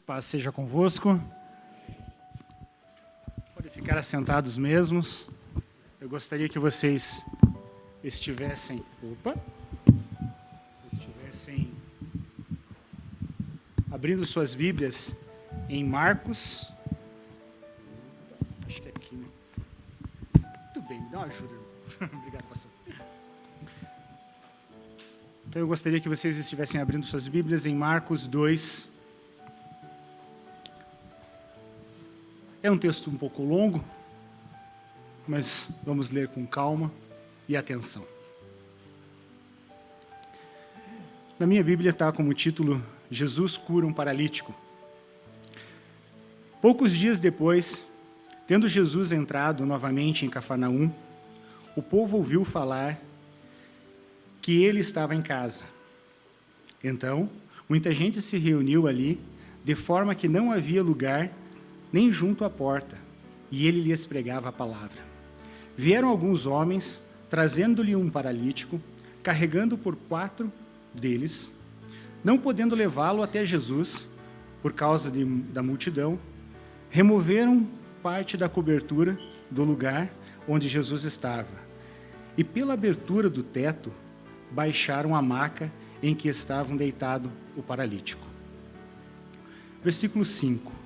Paz seja convosco. Pode ficar assentados mesmos. Eu gostaria que vocês estivessem abrindo suas Bíblias em Marcos. Acho que é aqui, né? Muito bem, me dá uma ajuda. Obrigado, pastor. Então eu gostaria que vocês estivessem abrindo suas Bíblias em Marcos 2. É um texto um pouco longo, mas vamos ler com calma e atenção. Na minha Bíblia está como título Jesus cura um paralítico. Poucos dias depois, tendo Jesus entrado novamente em Cafarnaum, o povo ouviu falar que ele estava em casa. Então, muita gente se reuniu ali, de forma que não havia lugar nem junto à porta, e ele lhes pregava a palavra. Vieram alguns homens, trazendo-lhe um paralítico, carregando por 4 deles, não podendo levá-lo até Jesus, por causa da multidão, removeram parte da cobertura do lugar onde Jesus estava, e pela abertura do teto, baixaram a maca em que estavam deitado o paralítico. Versículo 5.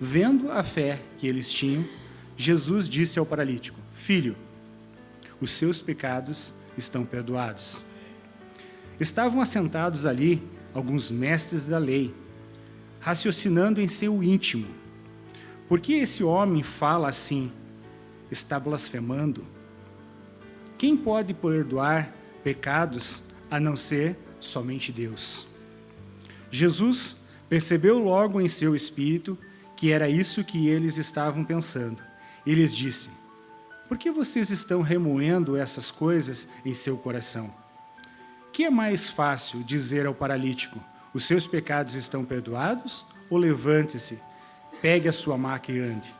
Vendo a fé que eles tinham, Jesus disse ao paralítico: Filho, os seus pecados estão perdoados. Estavam assentados ali alguns mestres da lei, raciocinando em seu íntimo: por que esse homem fala assim? Está blasfemando? Quem pode perdoar pecados a não ser somente Deus? Jesus percebeu logo em seu espírito que era isso que eles estavam pensando. E lhes disse: por que vocês estão remoendo essas coisas em seu coração? Que é mais fácil dizer ao paralítico: os seus pecados estão perdoados? Ou levante-se, pegue a sua maca e ande?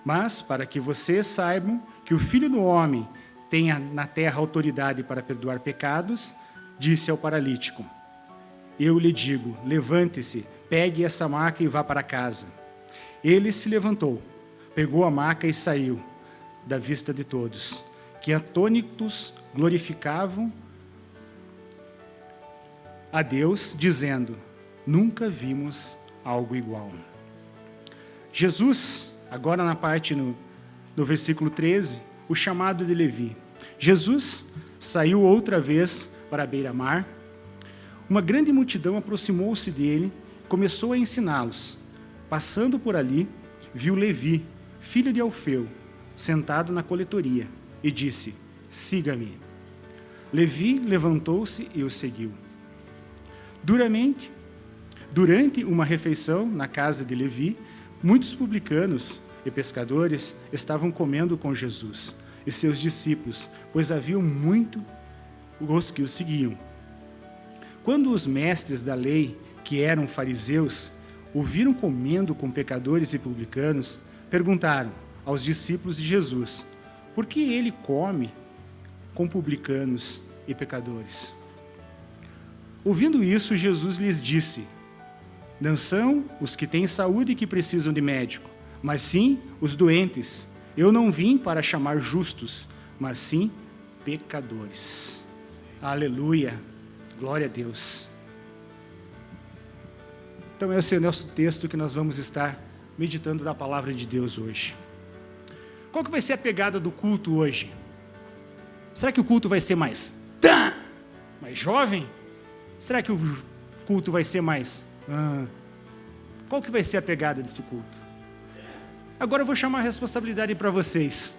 Mas, para que vocês saibam que o Filho do Homem tem na terra autoridade para perdoar pecados, disse ao paralítico: eu lhe digo, levante-se, pegue essa maca e vá para casa. Ele se levantou, pegou a maca e saiu da vista de todos, que atônitos glorificavam a Deus, dizendo: nunca vimos algo igual. Jesus, agora na parte no versículo 13, o chamado de Levi. Jesus saiu outra vez para a beira-mar. Uma grande multidão aproximou-se dele e começou a ensiná-los. Passando por ali, viu Levi, filho de Alfeu, sentado na coletoria, e disse: siga-me. Levi levantou-se e o seguiu. Durante uma refeição na casa de Levi, muitos publicanos e pescadores estavam comendo com Jesus e seus discípulos, pois haviam muito os que o seguiam. Quando os mestres da lei, que eram fariseus, o viram comendo com pecadores e publicanos, perguntaram aos discípulos de Jesus: por que ele come com publicanos e pecadores? Ouvindo isso, Jesus lhes disse: não são os que têm saúde que precisam de médico, mas sim os doentes. Eu não vim para chamar justos, mas sim pecadores. Aleluia, glória a Deus. Então esse é o nosso texto que nós vamos estar meditando da palavra de Deus hoje. Qual que vai ser a pegada do culto hoje? Será que o culto vai ser mais jovem? Será que o culto vai ser mais... Qual que vai ser a pegada desse culto? Agora eu vou chamar a responsabilidade para vocês.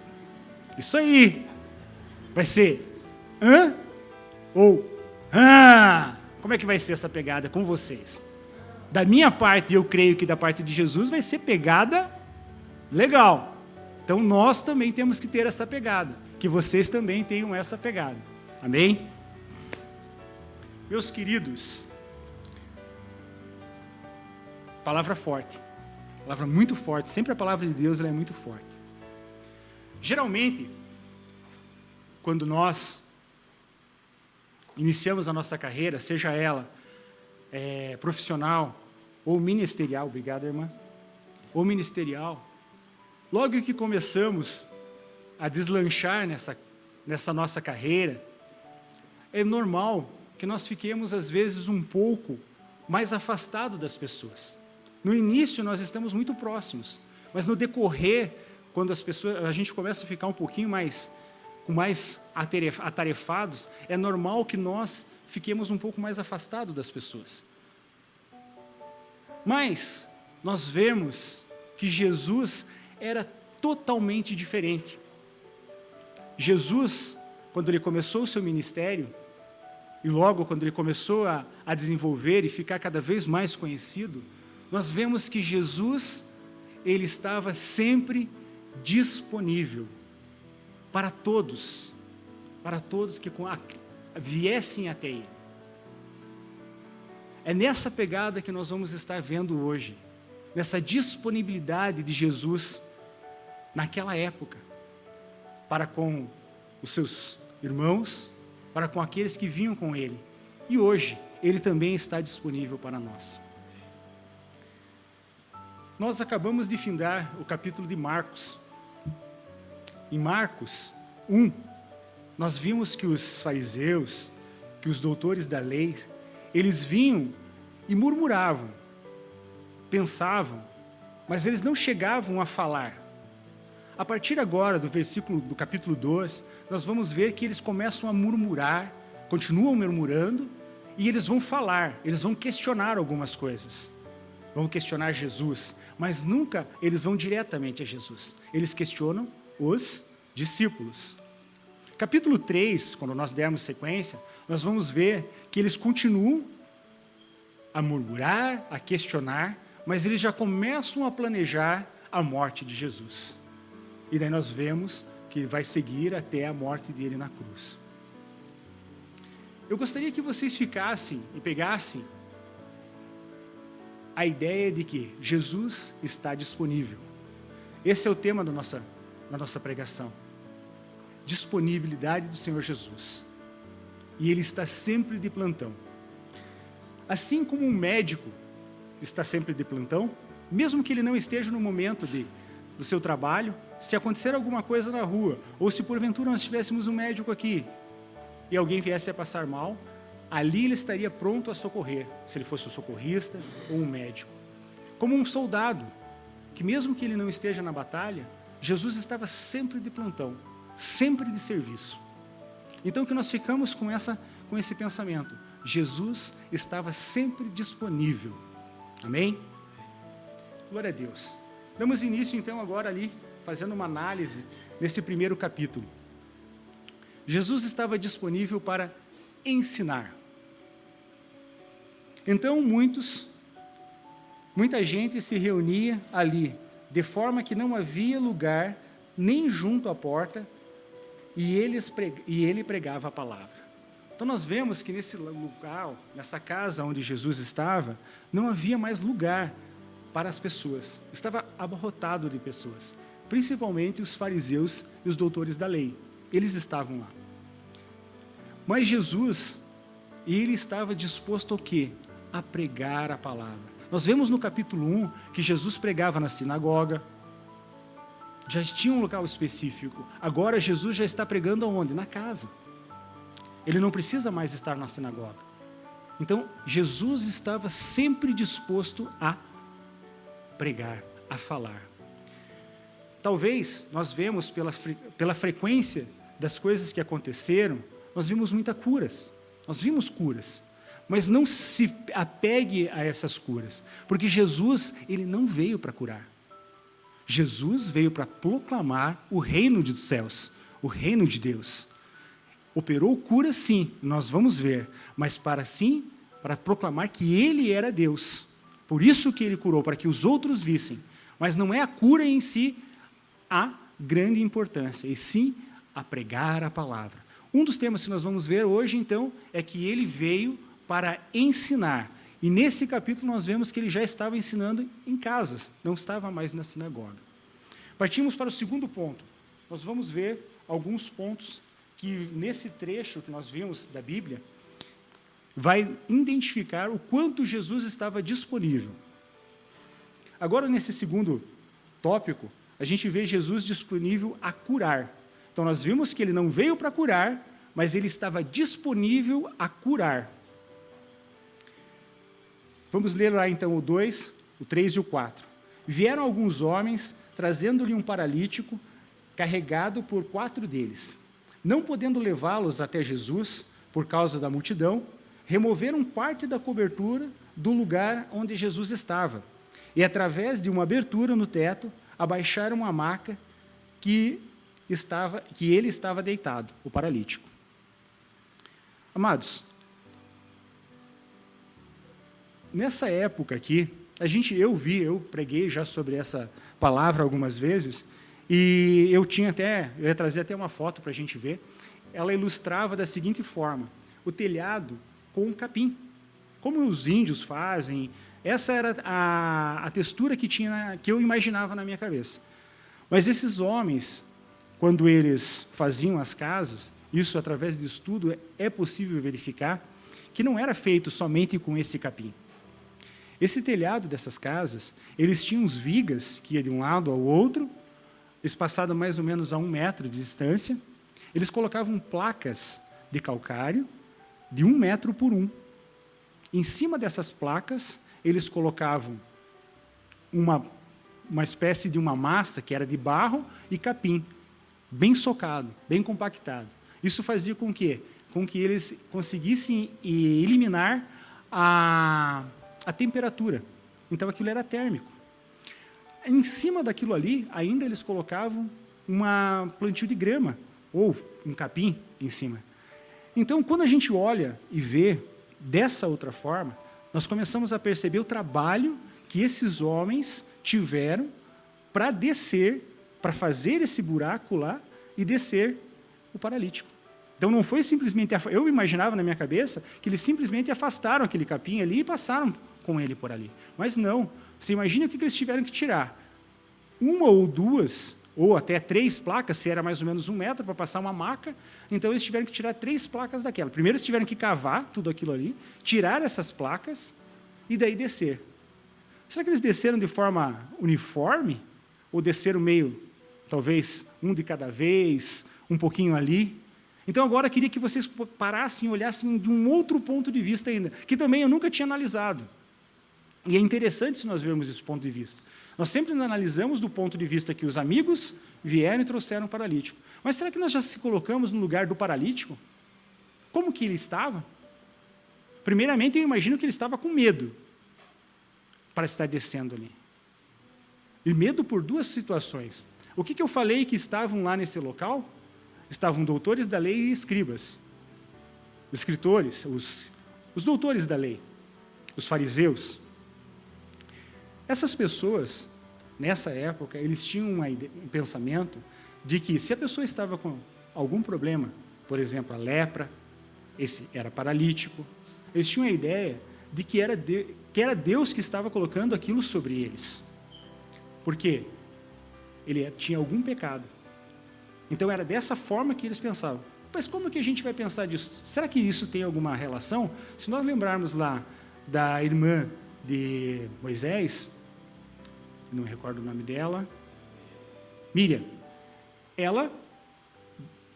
Isso aí. Vai ser... Ou... Como é que vai ser essa pegada com vocês? Da minha parte, eu creio que da parte de Jesus vai ser pegada legal. Então nós também temos que ter essa pegada. Que vocês também tenham essa pegada. Amém? Meus queridos, palavra forte. Palavra muito forte. Sempre a palavra de Deus ela é muito forte. Geralmente, quando nós iniciamos a nossa carreira, seja ela profissional ou ministerial, obrigado, irmã, ou ministerial, logo que começamos a deslanchar nessa nossa carreira, é normal que nós fiquemos, às vezes, um pouco mais afastados das pessoas. No início, nós estamos muito próximos, mas no decorrer, quando a gente começa a ficar um pouquinho mais atarefados, é normal que nós fiquemos um pouco mais afastados das pessoas. Mas nós vemos que Jesus era totalmente diferente. Jesus, quando ele começou o seu ministério, e logo quando ele começou a desenvolver e ficar cada vez mais conhecido, nós vemos que Jesus, ele estava sempre disponível para todos que viessem até ele. É nessa pegada que nós vamos estar vendo hoje, nessa disponibilidade de Jesus naquela época, para com os seus irmãos, para com aqueles que vinham com ele. E hoje, ele também está disponível para nós. Nós acabamos de findar o capítulo de Marcos. Em Marcos 1, nós vimos que os fariseus, que os doutores da lei, eles vinham e murmuravam, pensavam, mas eles não chegavam a falar. A partir agora, do capítulo 2, nós vamos ver que eles começam a murmurar, continuam murmurando, e eles vão falar, eles vão questionar algumas coisas. Vão questionar Jesus, mas nunca eles vão diretamente a Jesus. Eles questionam os discípulos. Capítulo 3, quando nós dermos sequência, nós vamos ver que eles continuam a murmurar, a questionar, mas eles já começam a planejar a morte de Jesus. E daí nós vemos que vai seguir até a morte dele na cruz. Eu gostaria que vocês ficassem e pegassem a ideia de que Jesus está disponível. Esse é o tema da nossa pregação. Disponibilidade do Senhor Jesus. E Ele está sempre de plantão. Assim como um médico está sempre de plantão, mesmo que ele não esteja no momento do seu trabalho, se acontecer alguma coisa na rua, ou se porventura nós tivéssemos um médico aqui, e alguém viesse a passar mal, ali ele estaria pronto a socorrer, se ele fosse um socorrista ou um médico. Como um soldado, que mesmo que ele não esteja na batalha, Jesus estava sempre de plantão, sempre de serviço. Então que nós ficamos com esse pensamento, Jesus estava sempre disponível. Amém? Glória a Deus. Damos início então agora ali, fazendo uma análise nesse primeiro capítulo. Jesus estava disponível para ensinar. Então muita gente se reunia ali, de forma que não havia lugar nem junto à porta, e ele pregava a palavra. Então nós vemos que nesse lugar, nessa casa onde Jesus estava, não havia mais lugar para as pessoas. Estava abarrotado de pessoas, principalmente os fariseus e os doutores da lei. Eles estavam lá. Mas Jesus, ele estava disposto ao quê? A pregar a palavra. Nós vemos no capítulo 1 que Jesus pregava na sinagoga. Já tinha um local específico. Agora Jesus já está pregando aonde? Na casa. Ele não precisa mais estar na sinagoga. Então, Jesus estava sempre disposto a pregar, a falar. Talvez nós vemos pela frequência das coisas que aconteceram, nós vimos muitas curas. Nós vimos curas. Mas não se apegue a essas curas, porque Jesus, ele não veio para curar. Jesus veio para proclamar o reino dos céus, o reino de Deus. Operou cura, sim, nós vamos ver, mas para proclamar que ele era Deus. Por isso que ele curou, para que os outros vissem. Mas não é a cura em si a grande importância, e sim a pregar a palavra. Um dos temas que nós vamos ver hoje, então, é que ele veio para ensinar. E nesse capítulo nós vemos que ele já estava ensinando em casas, não estava mais na sinagoga. Partimos para o segundo ponto. Nós vamos ver alguns pontos que nesse trecho que nós vimos da Bíblia, vai identificar o quanto Jesus estava disponível. Agora, nesse segundo tópico, a gente vê Jesus disponível a curar. Então, nós vimos que ele não veio para curar, mas ele estava disponível a curar. Vamos ler lá, então, o 2, o 3 e o 4. Vieram alguns homens, trazendo-lhe um paralítico, carregado por 4 deles. Não podendo levá-los até Jesus, por causa da multidão, removeram parte da cobertura do lugar onde Jesus estava, e através de uma abertura no teto, abaixaram a maca que ele estava deitado, o paralítico. Amados, nessa época aqui, eu preguei já sobre essa palavra algumas vezes, e eu ia trazer até uma foto para a gente ver. Ela ilustrava da seguinte forma: o telhado com um capim, como os índios fazem. Essa era a textura que eu imaginava na minha cabeça. Mas esses homens, quando eles faziam as casas, isso através de estudo é possível verificar, que não era feito somente com esse capim. Esse telhado dessas casas, eles tinham os vigas que iam de um lado ao outro, espaçado mais ou menos a 1 metro de distância. Eles colocavam placas de calcário de 1 metro por 1. Em cima dessas placas, eles colocavam uma espécie de uma massa que era de barro e capim, bem socado, bem compactado. Isso fazia com que eles conseguissem eliminar a temperatura. Então, aquilo era térmico. Em cima daquilo ali, ainda eles colocavam uma plantio de grama, ou um capim em cima. Então, quando a gente olha e vê dessa outra forma, nós começamos a perceber o trabalho que esses homens tiveram para descer, para fazer esse buraco lá e descer o paralítico. Então, não foi simplesmente... Eu imaginava na minha cabeça que eles simplesmente afastaram aquele capim ali e passaram com ele por ali. Mas não. Você imagina o que eles tiveram que tirar? 1 ou 2, ou até 3 placas, se era mais ou menos 1 metro para passar uma maca, então eles tiveram que tirar 3 placas daquela. Primeiro eles tiveram que cavar tudo aquilo ali, tirar essas placas e daí descer. Será que eles desceram de forma uniforme? Ou desceram meio, talvez, um de cada vez, um pouquinho ali? Então agora eu queria que vocês parassem e olhassem de um outro ponto de vista ainda, que também eu nunca tinha analisado. E é interessante se nós vermos esse ponto de vista. Nós sempre analisamos do ponto de vista que os amigos vieram e trouxeram o paralítico. Mas será que nós já se colocamos no lugar do paralítico? Como que ele estava? Primeiramente, eu imagino que ele estava com medo para estar descendo ali. E medo por 2 situações. O que eu falei que estavam lá nesse local? Estavam doutores da lei e escribas. Escritores, os doutores da lei, os fariseus. Essas pessoas, nessa época, eles tinham um pensamento de que se a pessoa estava com algum problema, por exemplo, a lepra, esse era paralítico, eles tinham a ideia de que era Deus que estava colocando aquilo sobre eles. Por quê? Ele tinha algum pecado. Então, era dessa forma que eles pensavam. Mas como que a gente vai pensar disso? Será que isso tem alguma relação? Se nós lembrarmos lá da irmã de Moisés, não me recordo o nome dela, Miriam, ela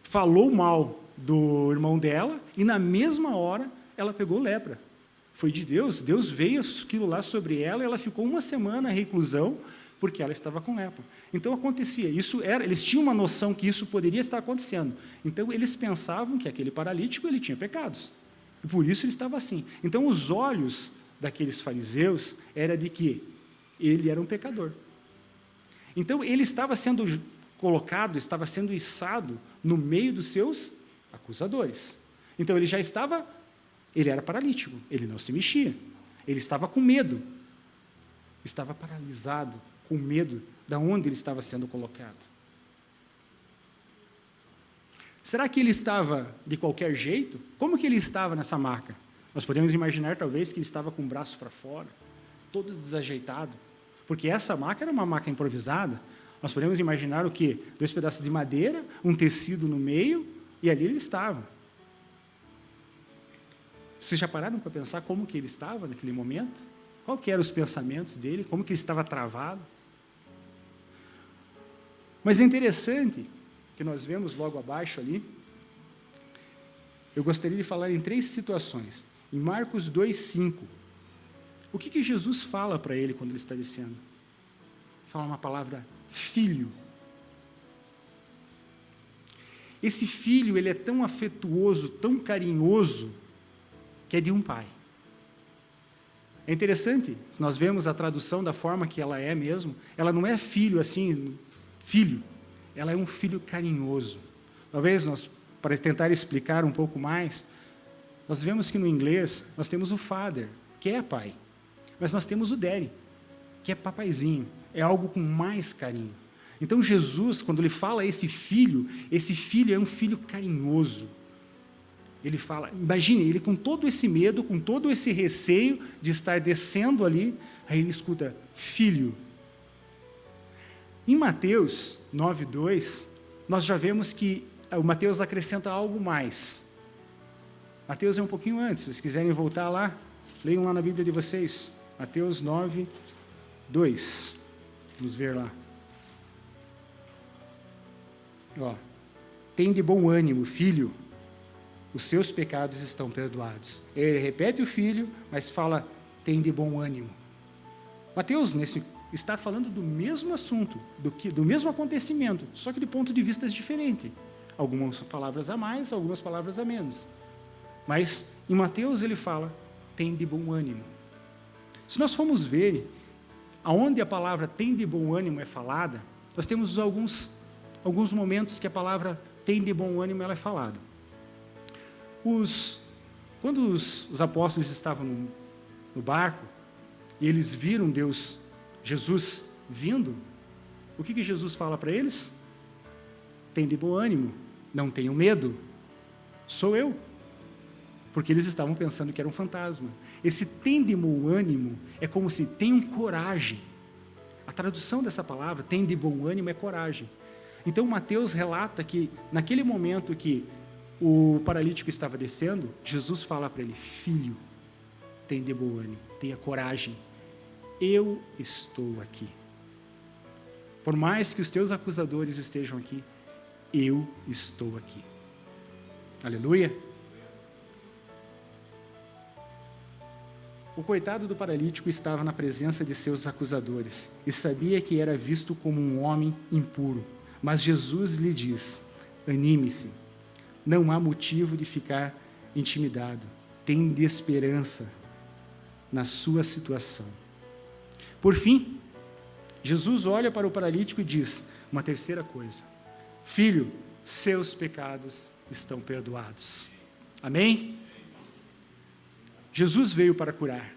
falou mal do irmão dela e na mesma hora ela pegou lepra. Foi de Deus, Deus veio aquilo lá sobre ela e ela ficou 1 semana em reclusão porque ela estava com lepra. Então acontecia, eles tinham uma noção que isso poderia estar acontecendo. Então eles pensavam que aquele paralítico ele tinha pecados. E por isso ele estava assim. Então os olhos daqueles fariseus era de que ele era um pecador. Então, ele estava sendo colocado, estava sendo içado no meio dos seus acusadores. Então, ele era paralítico, ele não se mexia, ele estava com medo, estava paralisado, com medo de onde ele estava sendo colocado. Será que ele estava de qualquer jeito? Como que ele estava nessa maca? Nós podemos imaginar, talvez, que ele estava com o braço para fora, todo desajeitado, porque essa maca era uma maca improvisada. Nós podemos imaginar o quê? 2 pedaços de madeira, um tecido no meio, e ali ele estava. Vocês já pararam para pensar como que ele estava naquele momento? Qual que eram os pensamentos dele? Como que ele estava travado? Mas é interessante que nós vemos logo abaixo ali. Eu gostaria de falar em 3 situações. Em Marcos 2:5, o que Jesus fala para ele quando ele está descendo? Fala uma palavra, filho. Esse filho, ele é tão afetuoso, tão carinhoso, que é de um pai. É interessante, se nós vemos a tradução da forma que ela é mesmo, ela não é filho assim, filho, ela é um filho carinhoso. Talvez nós, para tentar explicar um pouco mais, nós vemos que no inglês nós temos o father, que é pai, mas nós temos o daddy, que é papaizinho, é algo com mais carinho. Então Jesus, quando ele fala esse filho é um filho carinhoso. Ele fala, imagine, ele com todo esse medo, com todo esse receio de estar descendo ali, aí ele escuta, filho. Em Mateus 9:2, nós já vemos que o Mateus acrescenta algo mais. Mateus é um pouquinho antes, se vocês quiserem voltar lá, leiam lá na Bíblia de vocês. Mateus 9:2. Vamos ver lá. Ó, tem de bom ânimo, filho, os seus pecados estão perdoados. Ele repete o filho, mas fala, tem de bom ânimo. Mateus, está falando do mesmo assunto, do mesmo acontecimento, só que de ponto de vista diferente. Algumas palavras a mais, algumas palavras a menos. Mas em Mateus ele fala, tem de bom ânimo. Se nós formos ver, aonde a palavra tem de bom ânimo é falada, nós temos alguns momentos que a palavra tem de bom ânimo ela é falada. Quando os apóstolos estavam no barco, e eles viram Jesus vindo, o que Jesus fala para eles? Tem de bom ânimo, não tenham medo, sou eu. Porque eles estavam pensando que era um fantasma. Esse tem de bom ânimo é como se tenham coragem. A tradução dessa palavra, tem de bom ânimo, é coragem. Então Mateus relata que naquele momento que o paralítico estava descendo, Jesus fala para ele, filho, tem de bom ânimo, tenha coragem, eu estou aqui. Por mais que os teus acusadores estejam aqui, eu estou aqui. Aleluia. O coitado do paralítico estava na presença de seus acusadores e sabia que era visto como um homem impuro. Mas Jesus lhe diz, anime-se, não há motivo de ficar intimidado, tem de esperança na sua situação. Por fim, Jesus olha para o paralítico e diz uma terceira coisa, filho, seus pecados estão perdoados. Amém? Jesus veio para curar,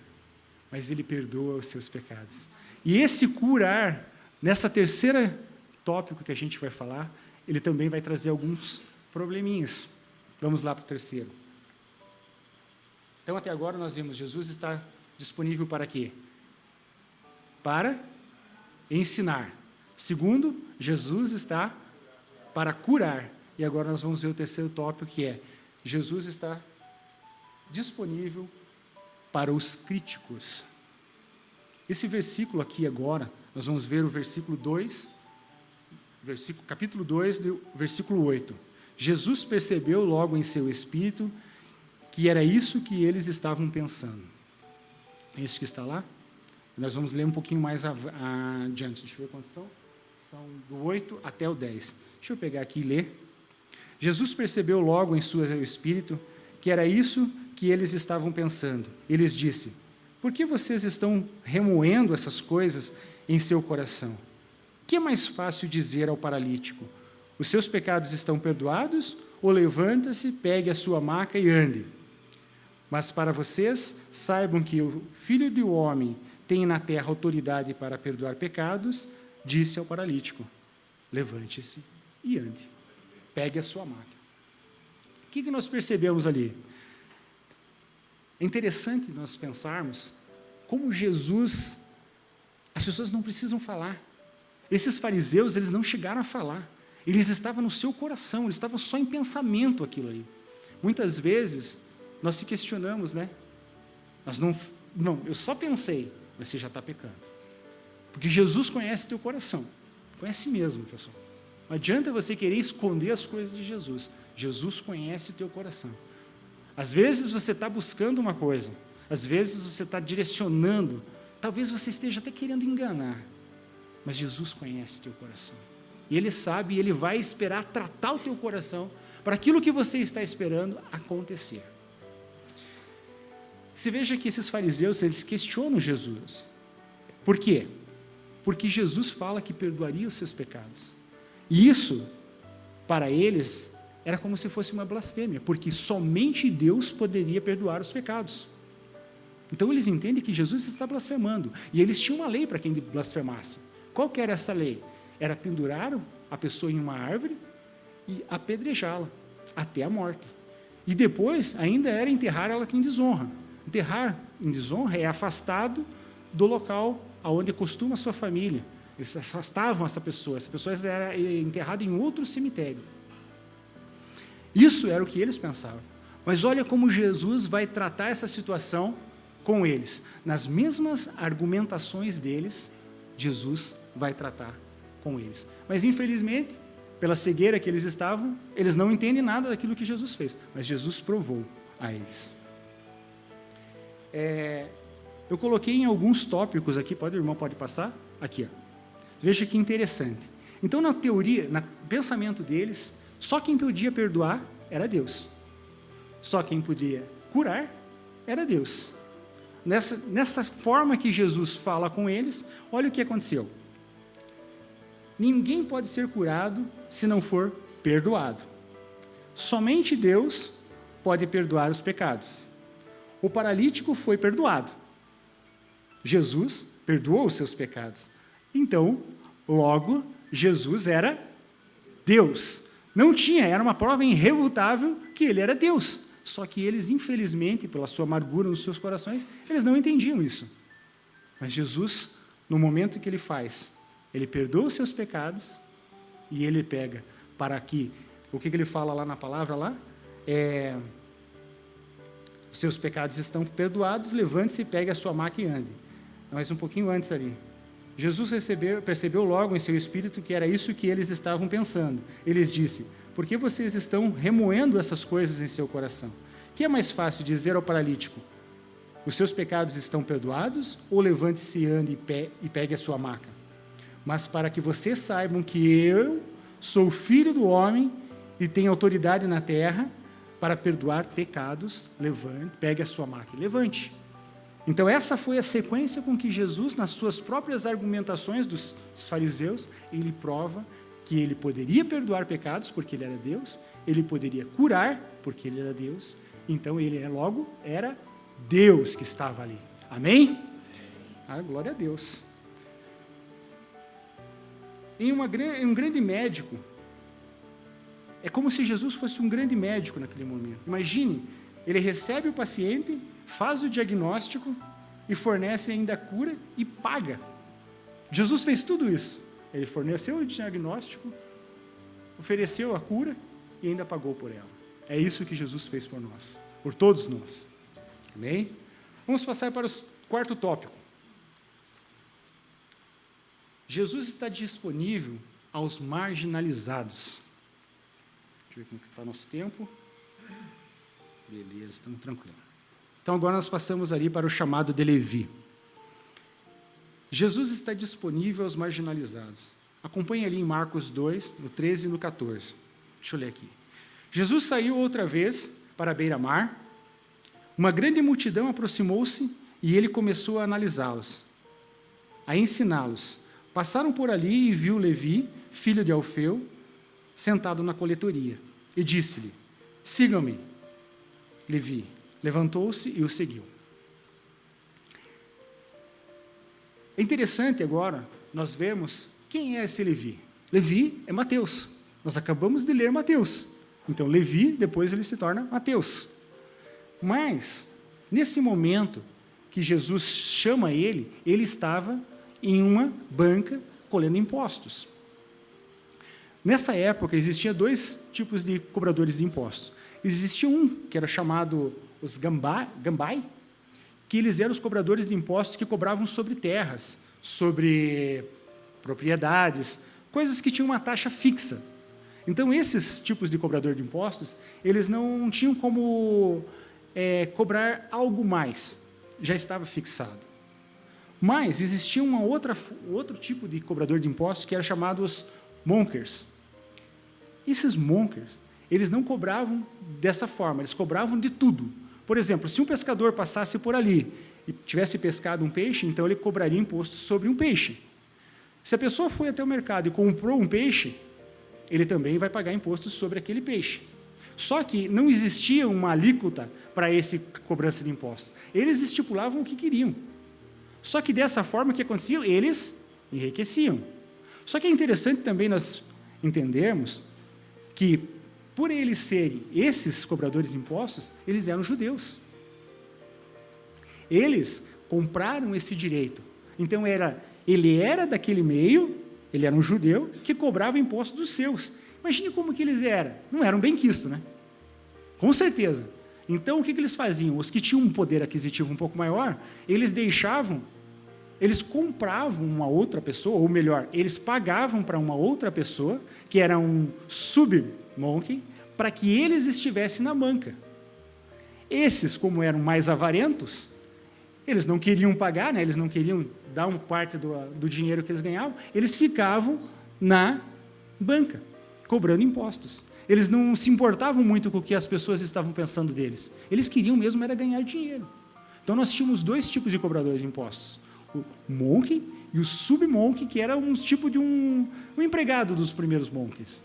mas ele perdoa os seus pecados. E esse curar, nessa terceira tópico que a gente vai falar, ele também vai trazer alguns probleminhas. Vamos lá para o terceiro. Então, até agora nós vimos, Jesus está disponível para quê? Para ensinar. Segundo, Jesus está para curar. E agora nós vamos ver o terceiro tópico, que é, Jesus está disponível para os críticos. Esse versículo aqui agora, nós vamos ver o versículo 2, capítulo 2, versículo 8. Jesus percebeu logo em seu espírito que era isso que eles estavam pensando. É isso que está lá? Nós vamos ler um pouquinho mais adiante. Deixa eu ver quantos são. São do 8 até o 10. Deixa eu pegar aqui e ler. Jesus percebeu logo em seu espírito que era isso que eles estavam pensando. Eles disse, por que vocês estão remoendo essas coisas em seu coração? O que é mais fácil dizer ao paralítico? Os seus pecados estão perdoados? Ou levanta-se, pegue a sua maca e ande? Mas para vocês, saibam que o Filho do Homem tem na terra autoridade para perdoar pecados, disse ao paralítico, levante-se e ande. Pegue a sua maca. O que nós percebemos ali? É interessante nós pensarmos como Jesus, as pessoas não precisam falar. Esses fariseus, eles não chegaram a falar. Eles estavam no seu coração, eles estavam só em pensamento aquilo ali. Muitas vezes, nós se questionamos, né? Nós não, eu só pensei, mas você já está pecando. Porque Jesus conhece teu coração. Conhece mesmo, pessoal. Não adianta você querer esconder as coisas de Jesus. Jesus conhece o teu coração. Às vezes você está buscando uma coisa, às vezes você está direcionando, talvez você esteja até querendo enganar, mas Jesus conhece o teu coração. E Ele sabe, e Ele vai esperar tratar o teu coração para aquilo que você está esperando acontecer. Você veja que esses fariseus, eles questionam Jesus. Por quê? Porque Jesus fala que perdoaria os seus pecados. E isso, para eles, era como se fosse uma blasfêmia, porque somente Deus poderia perdoar os pecados. Então eles entendem que Jesus está blasfemando, e eles tinham uma lei para quem blasfemasse. Qual que era essa lei? Era pendurar a pessoa em uma árvore e apedrejá-la até a morte. E depois ainda era enterrar ela em desonra. Enterrar em desonra é afastado do local onde costuma a sua família. Eles afastavam essa pessoa era enterrada em outro cemitério. Isso era o que eles pensavam. Mas olha como Jesus vai tratar essa situação com eles. Nas mesmas argumentações deles, Jesus vai tratar com eles. Mas, infelizmente, pela cegueira que eles estavam, eles não entendem nada daquilo que Jesus fez. Mas Jesus provou a eles. Eu coloquei em alguns tópicos aqui, o irmão pode passar? Aqui, ó. Veja que interessante. Então, na teoria, no pensamento deles, só quem podia perdoar era Deus. Só quem podia curar era Deus. Nessa forma que Jesus fala com eles, olha o que aconteceu. Ninguém pode ser curado se não for perdoado. Somente Deus pode perdoar os pecados. O paralítico foi perdoado. Jesus perdoou os seus pecados. Então, logo, Jesus era Deus. Não tinha, era uma prova irrefutável que ele era Deus. Só que eles, infelizmente, pela sua amargura nos seus corações, eles não entendiam isso. Mas Jesus, no momento que ele faz, ele perdoa os seus pecados e ele pega para que, o que ele fala lá na palavra lá? Os seus pecados estão perdoados, levante-se e pegue a sua maca e ande. Mas um pouquinho antes ali. Jesus percebeu logo em seu espírito que era isso que eles estavam pensando. Ele lhes disse, por que vocês estão remoendo essas coisas em seu coração? Que é mais fácil dizer ao paralítico, os seus pecados estão perdoados, ou levante-se, ande e pegue a sua maca? Mas para que vocês saibam que eu sou filho do homem e tenho autoridade na terra para perdoar pecados, pegue a sua maca e levante. Então essa foi a sequência com que Jesus, nas suas próprias argumentações dos fariseus, ele prova que ele poderia perdoar pecados, porque ele era Deus, ele poderia curar, porque ele era Deus, então ele logo era Deus que estava ali. Amém? Glória a Deus. Em um grande médico, é como se Jesus fosse um grande médico naquele momento. Imagine, ele recebe o paciente, faz o diagnóstico e fornece ainda a cura e paga. Jesus fez tudo isso. Ele forneceu o diagnóstico, ofereceu a cura e ainda pagou por ela. É isso que Jesus fez por nós, por todos nós. Amém? Vamos passar para o quarto tópico. Jesus está disponível aos marginalizados. Deixa eu ver como está nosso tempo. Beleza, estamos tranquilos. Então agora nós passamos ali para o chamado de Levi. Jesus está disponível aos marginalizados. Acompanhe ali em Marcos 2, no 13 e no 14. Deixa eu ler aqui. Jesus saiu outra vez para a beira-mar. Uma grande multidão aproximou-se e ele começou a analisá-los, a ensiná-los. Passaram por ali e viu Levi, filho de Alfeu, sentado na coletoria. E disse-lhe, sigam-me. Levi levantou-se e o seguiu. É interessante agora nós vemos quem é esse Levi. Levi é Mateus. Nós acabamos de ler Mateus. Então, Levi, depois ele se torna Mateus. Mas, nesse momento que Jesus chama ele estava em uma banca colhendo impostos. Nessa época, existia dois tipos de cobradores de impostos. Existia um que era chamado os gambai, que eles eram os cobradores de impostos que cobravam sobre terras, sobre propriedades, coisas que tinham uma taxa fixa. Então, esses tipos de cobrador de impostos, eles não tinham como cobrar algo mais, já estava fixado. Mas existia outro tipo de cobrador de impostos que era chamado os monkers. Esses monkers, eles não cobravam dessa forma, eles cobravam de tudo. Por exemplo, se um pescador passasse por ali e tivesse pescado um peixe, então ele cobraria imposto sobre um peixe. Se a pessoa foi até o mercado e comprou um peixe, ele também vai pagar imposto sobre aquele peixe. Só que não existia uma alíquota para essa cobrança de impostos. Eles estipulavam o que queriam. Só que dessa forma, o que acontecia? Eles enriqueciam. Só que é interessante também nós entendermos que, por eles serem esses cobradores de impostos, eles eram judeus. Eles compraram esse direito. Então, ele era daquele meio, ele era um judeu, que cobrava impostos dos seus. Imagine como que eles eram. Não eram benquistos, né? Com certeza. Então, o que eles faziam? Os que tinham um poder aquisitivo um pouco maior, eles compravam uma outra pessoa, ou melhor, eles pagavam para uma outra pessoa, que era um sub-monkey, para que eles estivessem na banca. Esses, como eram mais avarentos, eles não queriam pagar, né? Eles não queriam dar uma parte do dinheiro que eles ganhavam, eles ficavam na banca, cobrando impostos. Eles não se importavam muito com o que as pessoas estavam pensando deles. Eles queriam mesmo era ganhar dinheiro. Então, nós tínhamos dois tipos de cobradores de impostos. O monkey e o sub-monkey, que era um tipo de um empregado dos primeiros monkeys.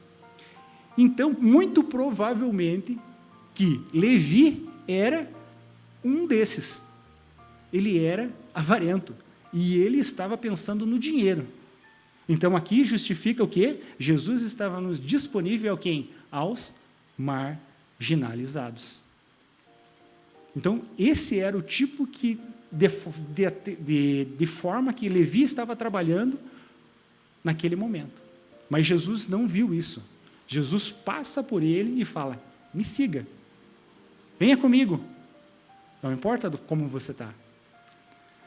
Então, muito provavelmente, que Levi era um desses. Ele era avarento. E ele estava pensando no dinheiro. Então, aqui justifica o quê? Jesus estava nos disponível a quem? Aos marginalizados. Então, esse era o tipo de forma que Levi estava trabalhando naquele momento. Mas Jesus não viu isso. Jesus passa por ele e fala, me siga, venha comigo, não importa como você está.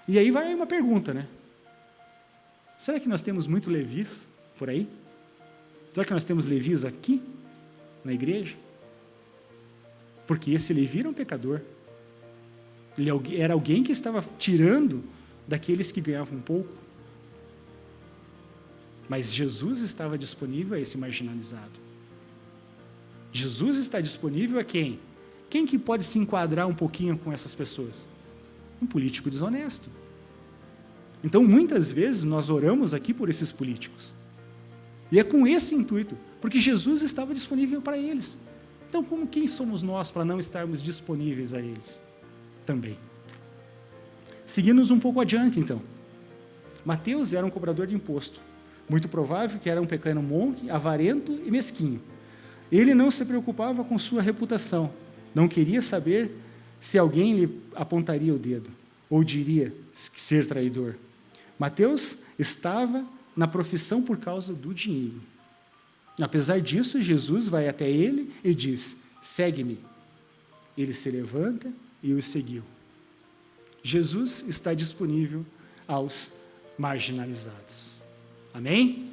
E aí vai uma pergunta, né? Será que nós temos muito Levis por aí? Será que nós temos Levis aqui, na igreja? Porque esse Levi era um pecador. Ele era alguém que estava tirando daqueles que ganhavam pouco. Mas Jesus estava disponível a esse marginalizado. Jesus está disponível a quem? Quem que pode se enquadrar um pouquinho com essas pessoas? Um político desonesto. Então, muitas vezes, nós oramos aqui por esses políticos. E é com esse intuito, porque Jesus estava disponível para eles. Então, quem somos nós para não estarmos disponíveis a eles? Também. Seguindo um pouco adiante, então. Mateus era um cobrador de imposto. Muito provável que era um pequeno monge, avarento e mesquinho. Ele não se preocupava com sua reputação. Não queria saber se alguém lhe apontaria o dedo, ou diria ser traidor. Mateus estava na profissão por causa do dinheiro. Apesar disso, Jesus vai até ele e diz, segue-me. Ele se levanta e o seguiu. Jesus está disponível aos marginalizados. Amém?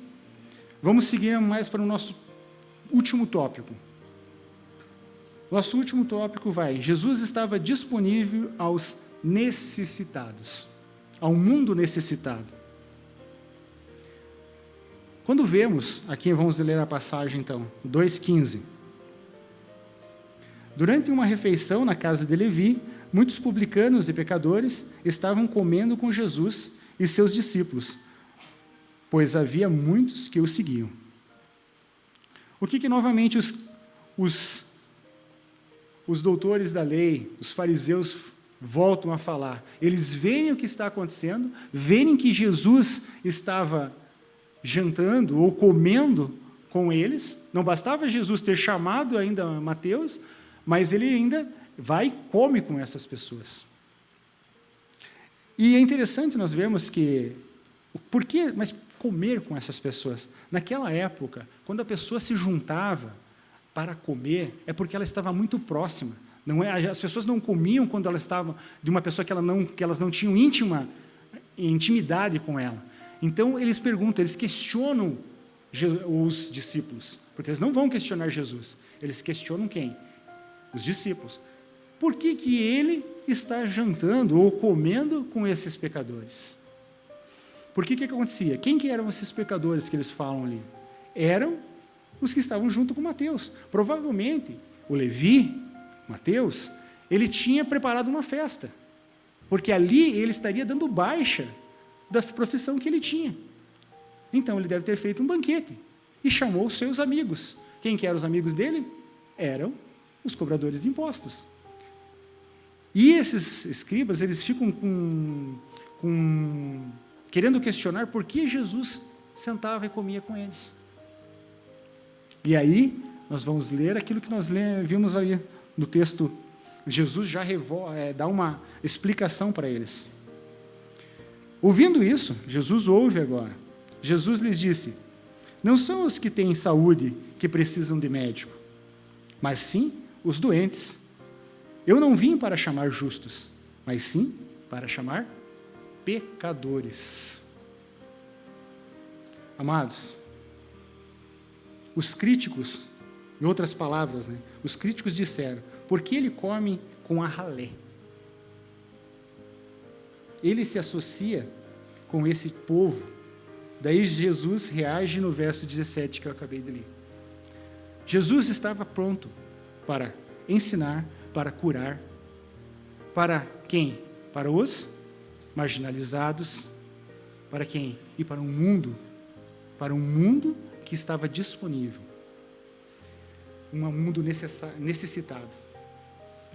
Vamos seguir mais para o nosso último tópico. Nosso último tópico vai, Jesus estava disponível aos necessitados, ao mundo necessitado. Quando vemos, aqui vamos ler a passagem então, 2,15. Durante uma refeição na casa de Levi, muitos publicanos e pecadores estavam comendo com Jesus e seus discípulos, pois havia muitos que o seguiam. O que novamente os doutores da lei, os fariseus, voltam a falar? Eles veem o que está acontecendo, veem que Jesus estava jantando ou comendo com eles. Não bastava Jesus ter chamado ainda Mateus, mas ele ainda vai e come com essas pessoas. E é interessante nós vermos que, por que, mas comer com essas pessoas? Naquela época, quando a pessoa se juntava para comer, é porque ela estava muito próxima Não é, as pessoas não comiam quando elas estavam de uma pessoa que elas não tinham intimidade com ela. Então, eles perguntam, eles questionam os discípulos, porque eles não vão questionar Jesus. Eles questionam quem? Os discípulos. Por que que ele está jantando ou comendo com esses pecadores? Por que acontecia? Quem que eram esses pecadores que eles falam ali? Eram os que estavam junto com Mateus. Provavelmente, o Levi, Mateus, ele tinha preparado uma festa, porque ali ele estaria dando baixa da profissão que ele tinha. Então, ele deve ter feito um banquete e chamou os seus amigos. Quem que eram os amigos dele? Eram os cobradores de impostos. E esses escribas, eles ficam querendo questionar por que Jesus sentava e comia com eles. E aí, nós vamos ler aquilo que nós vimos ali no texto. Jesus já dá uma explicação para eles. Ouvindo isso, Jesus ouve agora. Jesus lhes disse: não são os que têm saúde que precisam de médico, mas sim os doentes. Eu não vim para chamar justos, mas sim para chamar pecadores. Amados, os críticos, em outras palavras, os críticos disseram: por que ele come com a ralé? Ele se associa com esse povo. Daí Jesus reage no verso 17 que eu acabei de ler. Jesus estava pronto para ensinar, para curar. Para quem? Para os marginalizados. Para quem? E para um mundo que estava disponível. Um mundo necessitado.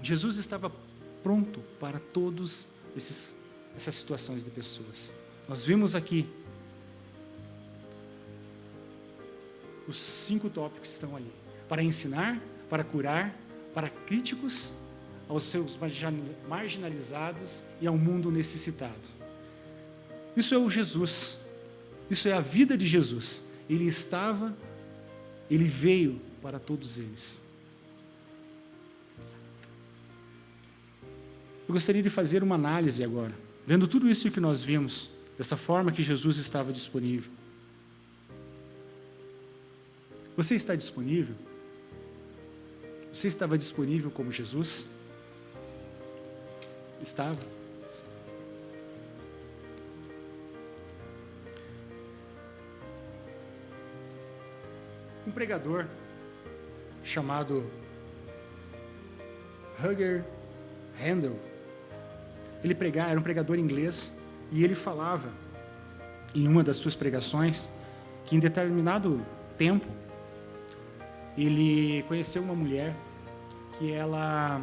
Jesus estava pronto para todas essas situações de pessoas. Nós vimos aqui os 5 tópicos que estão ali. Para ensinar, para curar, para críticos, aos seus marginalizados e ao mundo necessitado. Isso é o Jesus. Isso é a vida de Jesus. Ele veio para todos eles. Eu gostaria de fazer uma análise agora, vendo tudo isso que nós vimos, dessa forma que Jesus estava disponível. Você está disponível? Você estava disponível como Jesus? Estava. Um pregador chamado Hugger Handel, era um pregador inglês, e ele falava em uma das suas pregações que em determinado tempo ele conheceu uma mulher que ela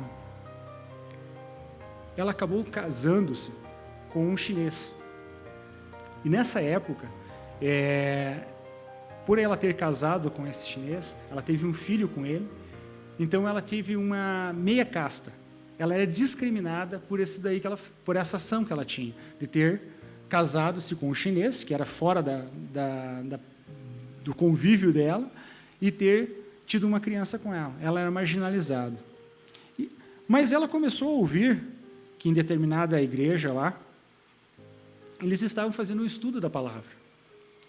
acabou casando-se com um chinês. E nessa época, por ela ter casado com esse chinês, ela teve um filho com ele, então ela teve uma meia casta. Ela era discriminada por por essa ação que ela tinha, de ter casado-se com um chinês, que era fora do convívio dela, e ter tido uma criança com ela. Ela era marginalizada. Mas ela começou a ouvir que em determinada igreja lá, eles estavam fazendo um estudo da palavra.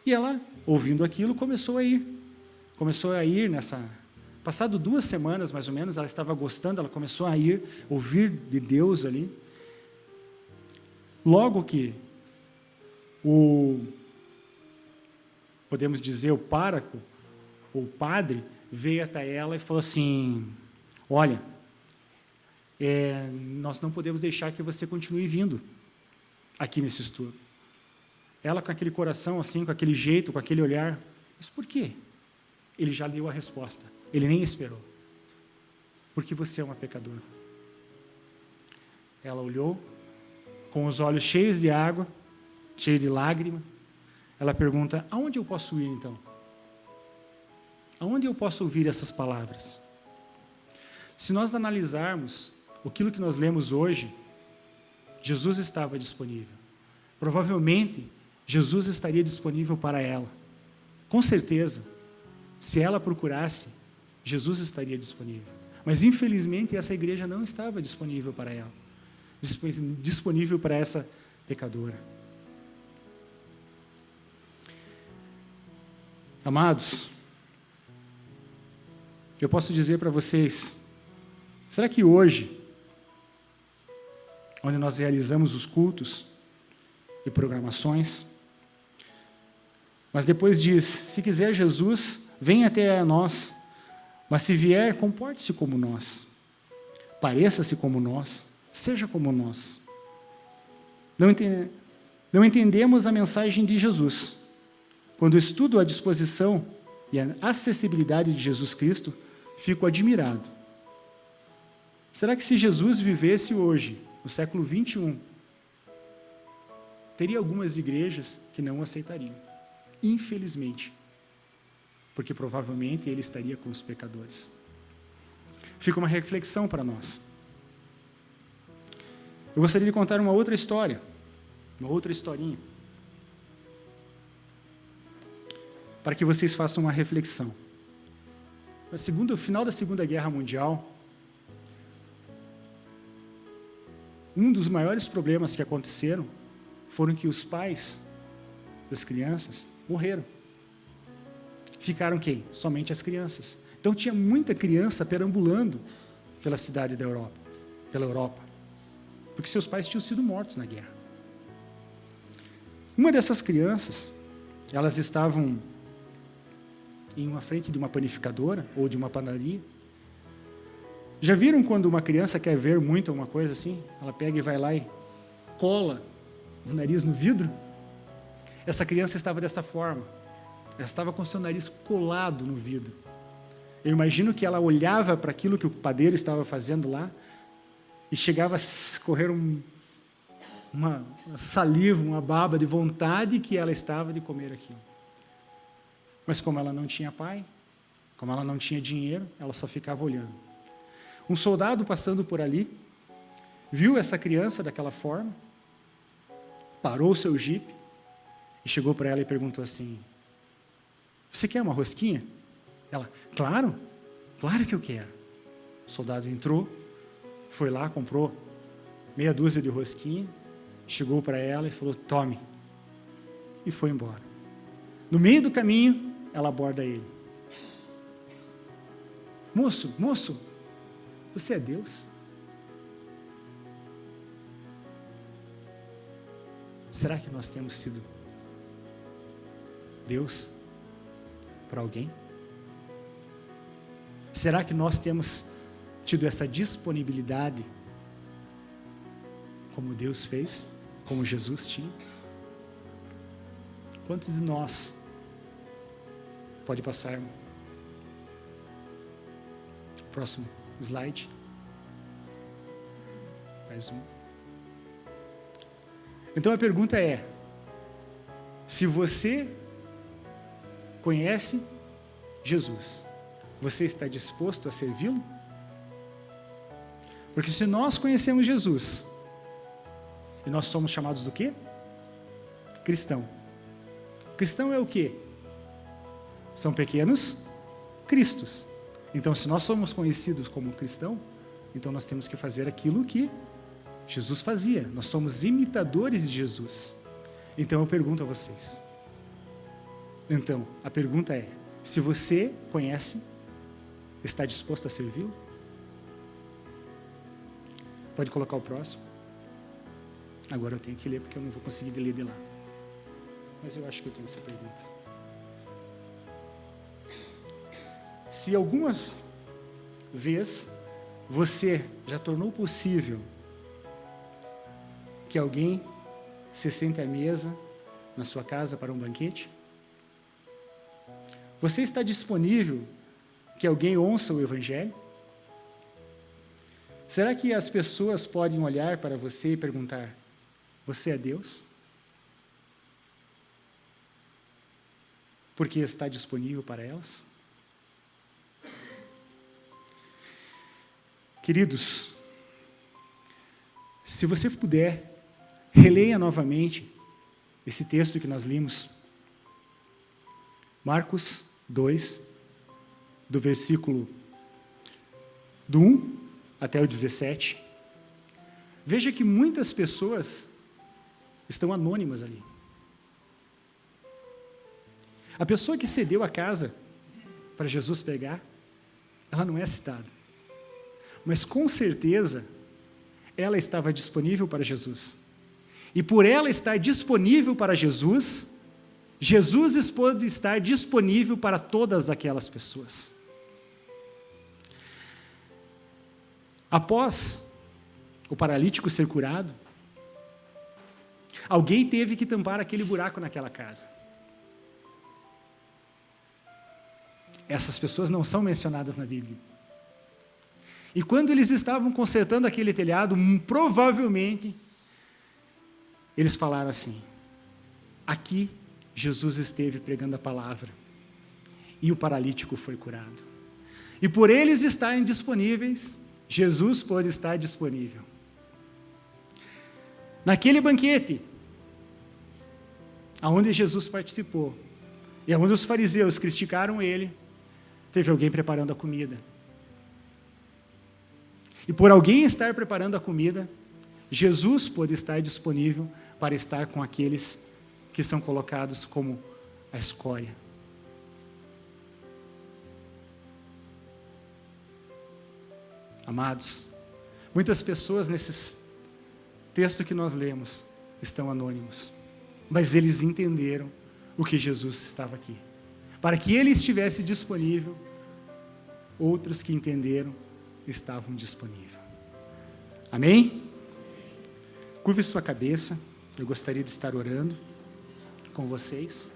E ela, ouvindo aquilo, começou a ir. Passado 2 semanas, mais ou menos, ela estava gostando, ela começou a ir, ouvir de Deus ali. Logo que podemos dizer, o pároco, o padre, veio até ela e falou assim: olha, nós não podemos deixar que você continue vindo aqui nesse estudo. Ela com aquele coração assim, com aquele jeito, com aquele olhar. Mas por quê? Ele já deu a resposta. Ele nem esperou. Porque você é uma pecadora. Ela olhou, com os olhos cheios de água, cheios de lágrima. Ela pergunta: aonde eu posso ir então? Aonde eu posso ouvir essas palavras? Se nós analisarmos aquilo que nós lemos hoje, Jesus estava disponível. Provavelmente, Jesus estaria disponível para ela. Com certeza, se ela procurasse, Jesus estaria disponível. Mas, infelizmente, essa igreja não estava disponível para ela, disponível para essa pecadora. Amados, eu posso dizer para vocês, será que hoje, onde nós realizamos os cultos e programações, mas depois diz, se quiser Jesus, venha até nós, mas se vier, comporte-se como nós, pareça-se como nós, seja como nós. Não entendemos a mensagem de Jesus. Quando estudo a disposição e a acessibilidade de Jesus Cristo, fico admirado. Será que se Jesus vivesse hoje, no século 21, teria algumas igrejas que não o aceitariam? Infelizmente. Porque provavelmente ele estaria com os pecadores. Fica uma reflexão para nós. Eu gostaria de contar uma outra história, uma outra historinha, para que vocês façam uma reflexão. No final da Segunda Guerra Mundial, um dos maiores problemas que aconteceram foram que os pais das crianças morreram. Ficaram quem? Somente as crianças. Então tinha muita criança perambulando pela cidade da Europa, pela Europa, porque seus pais tinham sido mortos na guerra. Uma dessas crianças, elas estavam em uma frente de uma panificadora ou de uma padaria. Já viram quando uma criança quer ver muito alguma coisa assim? Ela pega e vai lá e cola o nariz no vidro? Essa criança estava dessa forma. Ela estava com seu nariz colado no vidro. Eu imagino que ela olhava para aquilo que o padeiro estava fazendo lá e chegava a escorrer uma saliva, uma baba de vontade que ela estava de comer aquilo. Mas como ela não tinha pai, como ela não tinha dinheiro, ela só ficava olhando. Um soldado passando por ali, viu essa criança daquela forma, parou o seu jipe e chegou para ela e perguntou assim: você quer uma rosquinha? Ela, claro que eu quero. O soldado entrou, foi lá, comprou meia dúzia de rosquinha, chegou para ela e falou, tome. E foi embora. No meio do caminho, ela aborda ele. Moço, você é Deus? Será que nós temos sido Deus para alguém? Será que nós temos tido essa disponibilidade como Deus fez, como Jesus tinha? Quantos de nós, pode passar próximo slide, mais um. Então a pergunta é, se você conhece Jesus, você está disposto a servi-lo? Porque se nós conhecemos Jesus, e nós somos chamados do quê? Cristão. Cristão é o quê? São pequenos cristos. Então, se nós somos conhecidos como cristão, então nós temos que fazer aquilo que Jesus fazia. Nós somos imitadores de Jesus. Então, eu pergunto a vocês. Então, a pergunta é, se você conhece, está disposto a servi-lo? Pode colocar o próximo. Agora eu tenho que ler, porque eu não vou conseguir ler de lá. Mas eu acho que eu tenho essa pergunta. Se alguma vez você já tornou possível que alguém se sente à mesa na sua casa para um banquete? Você está disponível que alguém ouça o Evangelho? Será que as pessoas podem olhar para você e perguntar, você é Deus? Porque está disponível para elas? Queridos, se você puder, releia novamente esse texto que nós limos. Marcos 2, do versículo do 1 até o 17, veja que muitas pessoas estão anônimas ali. A pessoa que cedeu a casa para Jesus pegar, ela não é citada. Mas com certeza, ela estava disponível para Jesus. E por ela estar disponível para Jesus, Jesus pôde estar disponível para todas aquelas pessoas. Após o paralítico ser curado, alguém teve que tampar aquele buraco naquela casa. Essas pessoas não são mencionadas na Bíblia. E quando eles estavam consertando aquele telhado, provavelmente, eles falaram assim: aqui Jesus esteve pregando a palavra, e o paralítico foi curado. E por eles estarem disponíveis, Jesus pôde estar disponível. Naquele banquete, aonde Jesus participou, e aonde os fariseus criticaram ele, teve alguém preparando a comida. E por alguém estar preparando a comida, Jesus pôde estar disponível para estar com aqueles que são colocados como a escória. Amados, muitas pessoas nesse texto que nós lemos estão anônimos, mas eles entenderam o que Jesus estava aqui. Para que ele estivesse disponível, outros que entenderam estavam disponíveis. Amém? Curve sua cabeça, eu gostaria de estar orando com vocês.